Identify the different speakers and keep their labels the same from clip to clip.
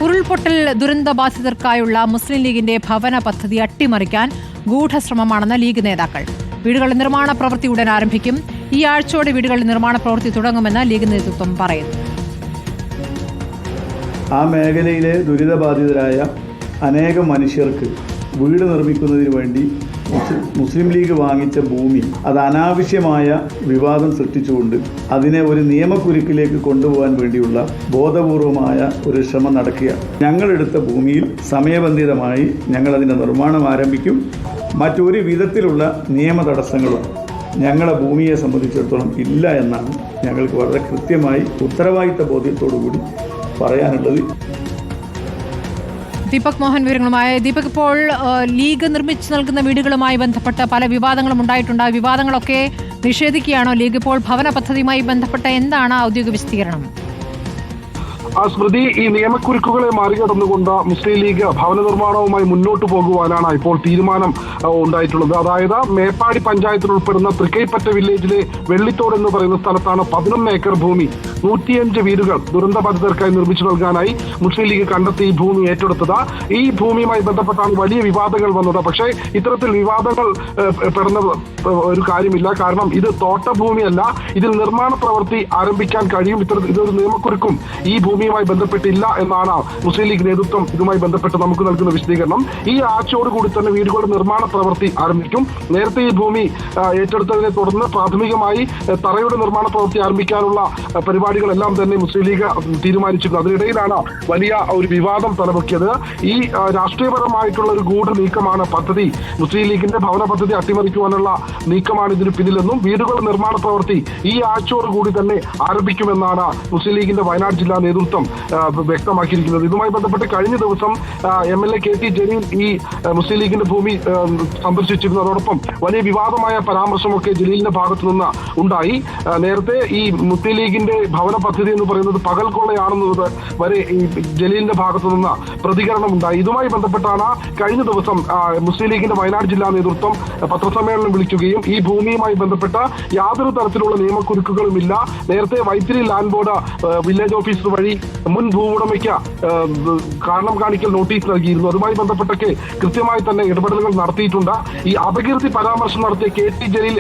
Speaker 1: ഉരുൾപൊട്ടൽ ദുരന്തബാധിതർക്കായുള്ള മുസ്ലിം ലീഗിന്റെ ഭവന പദ്ധതി അട്ടിമറിക്കാൻ ഗൂഢശ്രമമാണെന്ന് ലീഗ് നേതാക്കൾ. വീടുകളുടെ നിർമ്മാണ പ്രവൃത്തി ഉടൻ ആരംഭിക്കും. ഈ ആഴ്ചയോടെ വീടുകളുടെ നിർമ്മാണ പ്രവൃത്തി തുടങ്ങുമെന്ന് ലീഗ് നേതൃത്വം പറയുന്നു.
Speaker 2: ആ മേഖലയിലെ ദുരിതബാധിതരായ അനേകം മനുഷ്യർക്ക് വീട് നിർമ്മിക്കുന്നതിന് വേണ്ടി മുസ്ലിം ലീഗ് വാങ്ങിച്ച ഭൂമി അത് അനാവശ്യമായ വിവാദം സൃഷ്ടിച്ചുകൊണ്ട് അതിനെ ഒരു നിയമക്കുരുക്കിലേക്ക് കൊണ്ടുപോകാൻ വേണ്ടിയുള്ള ബോധപൂർവമായ ഒരു ശ്രമം നടക്കുകയാണ്. ഞങ്ങളെടുത്ത ഭൂമിയിൽ സമയബന്ധിതമായി ഞങ്ങളതിൻ്റെ നിർമ്മാണം ആരംഭിക്കും. മറ്റൊരു വിധത്തിലുള്ള നിയമ തടസ്സങ്ങളും ഞങ്ങളെ ഭൂമിയെ സംബന്ധിച്ചിടത്തോളം ഇല്ല എന്നാണ് ഞങ്ങൾക്ക് വളരെ കൃത്യമായി ഉത്തരവാദിത്ത ബോധ്യത്തോടു കൂടി പറയാനുള്ളത്.
Speaker 1: ദീപക് മോഹൻ വിവരങ്ങളുമായി. ദീപക്, ഇപ്പോൾ ലീഗ് നിർമ്മിച്ചു നൽകുന്ന വീടുകളുമായി ബന്ധപ്പെട്ട പല വിവാദങ്ങളും ഉണ്ടായിട്ടുണ്ട്. വിവാദങ്ങളൊക്കെ നിഷേധിക്കുകയാണോ ലീഗ്? ഇപ്പോൾ ഭവന പദ്ധതിയുമായി ബന്ധപ്പെട്ട എന്താണ് ഔദ്യോഗിക വിശദീകരണം?
Speaker 3: സ്മൃതി, ഈ നിയമക്കുരുക്കുകളെ മറികടന്നുകൊണ്ട് മുസ്ലിം ലീഗ് ഭവന നിർമ്മാണവുമായി മുന്നോട്ട് പോകുവാനാണ് ഇപ്പോൾ തീരുമാനം ഉണ്ടായിട്ടുള്ളത്. അതായത് മേപ്പാടി പഞ്ചായത്തിൽ ഉൾപ്പെടുന്ന തൃക്കൈപ്പറ്റ വില്ലേജിലെ വെള്ളിത്തോട് എന്ന് പറയുന്ന സ്ഥലത്താണ് 11 ഏക്കർ ഭൂമി 105 വീടുകൾ ദുരന്തബാധിതർക്കായി നിർമ്മിച്ചു നൽകാനായി മുസ്ലിം ലീഗ് കണ്ടെത്തി ഈ ഭൂമി ഏറ്റെടുത്തത്. ഈ ഭൂമിയുമായി ബന്ധപ്പെട്ടാണ് വലിയ വിവാദങ്ങൾ വന്നത്. പക്ഷേ ഇത്തരത്തിൽ വിവാദങ്ങൾ പെടുന്ന ഒരു കാര്യമില്ല. കാരണം ഇത് തോട്ടഭൂമിയല്ല, ഇതിൽ നിർമ്മാണ പ്രവൃത്തി ആരംഭിക്കാൻ കഴിയും. ഇതൊരു നിയമക്കുരുക്കും ഈ ഭൂമിയുമായി ബന്ധപ്പെട്ടില്ല എന്നാണ് മുസ്ലിം ലീഗ് നേതൃത്വം ഇതുമായി ബന്ധപ്പെട്ട് നമുക്ക് നൽകുന്ന വിശദീകരണം. ഈ ആഴ്ചയോടുകൂടി തന്നെ വീടുകളുടെ നിർമ്മാണ പ്രവൃത്തി ആരംഭിക്കും. നേരത്തെ ഈ ഭൂമി ഏറ്റെടുത്തതിനെ തുടർന്ന് പ്രാഥമികമായി തറയുടെ നിർമ്മാണ പ്രവൃത്തി ആരംഭിക്കാനുള്ള പരിപാടികളെല്ലാം തന്നെ മുസ്ലിം ലീഗ് തീരുമാനിച്ചിരുന്നു. അതിനിടയിലാണ് വലിയ ഒരു വിവാദം തലപൊക്കിയത്. ഈ രാഷ്ട്രീയപരമായിട്ടുള്ള ഒരു ഗൂഢ നീക്കമാണ് പദ്ധതി, മുസ്ലിം ലീഗിന്റെ ഭവന പദ്ധതി അട്ടിമറിക്കുവാനുള്ള നീക്കമാണ് ഇതിന് പിന്നിലെന്നും വീടുകളുടെ നിർമ്മാണ പ്രവൃത്തി ഈ ആഴ്ചയോടുകൂടി തന്നെ ആരംഭിക്കുമെന്നാണ് മുസ്ലിം ലീഗിന്റെ വയനാട് ജില്ലാ നേതൃത്വം വ്യക്തമാക്കിയിരിക്കുന്നത്. ഇതുമായി ബന്ധപ്പെട്ട് കഴിഞ്ഞ ദിവസം MLA KT ജലീൽ ഈ മുസ്ലിം ലീഗിന്റെ ഭൂമി സന്ദർശിച്ചിരുന്നു. അതോടൊപ്പം വലിയ വിവാദമായ പരാമർശമൊക്കെ ജലീലിന്റെ ഭാഗത്തു നിന്ന് ഉണ്ടായി. നേരത്തെ ഈ മുസ്ലിം ലീഗിന്റെ ഭവന പദ്ധതി എന്ന് പറയുന്നത് പകൽ കൊള്ളയാണെന്നത് വരെ ഈ ജലീലിന്റെ ഭാഗത്തു നിന്ന് പ്രതികരണം ഉണ്ടായി. ഇതുമായി ബന്ധപ്പെട്ടാണ് കഴിഞ്ഞ ദിവസം മുസ്ലിം ലീഗിന്റെ വയനാട് ജില്ലാ നേതൃത്വം പത്രസമ്മേളനം വിളിക്കുകയും ഈ ഭൂമിയുമായി ബന്ധപ്പെട്ട യാതൊരു തരത്തിലുള്ള നിയമക്കുരുക്കുകളുമില്ല, നേരത്തെ Vythiri land board village officer വഴി മുൻ ഭൂവുടമയ്ക്ക് കാരണം കാണിക്കൽ നോട്ടീസ് നൽകിയിരുന്നു. അതുമായി ബന്ധപ്പെട്ടൊക്കെ കൃത്യമായി തന്നെ ഇടപെടലുകൾ നടത്തിയിട്ടുണ്ട്. ഈ അപകീർത്തി പരാമർശം നടത്തിയ KT ജലീൽ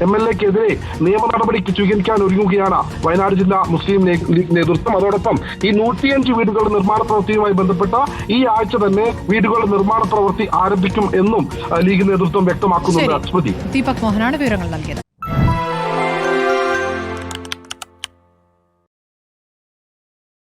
Speaker 3: MLA-ക്കെതിരെ നിയമ നടപടിക്ക് സ്വീകരിക്കാൻ ഒരുങ്ങുകയാണ് വയനാട് ജില്ലാ മുസ്ലിം ലീഗ് നേതൃത്വം. അതോടൊപ്പം ഈ 105 വീടുകളുടെ നിർമ്മാണ പ്രവൃത്തിയുമായി ബന്ധപ്പെട്ട ഈ ആഴ്ച തന്നെ വീടുകളുടെ നിർമ്മാണ പ്രവൃത്തി ആരംഭിക്കും എന്നും ലീഗ് നേതൃത്വം വ്യക്തമാക്കുന്നുണ്ട്. സ്മൃതി,
Speaker 1: ദീപക് മോഹനാണ് വിവരങ്ങൾ നൽകിയത്.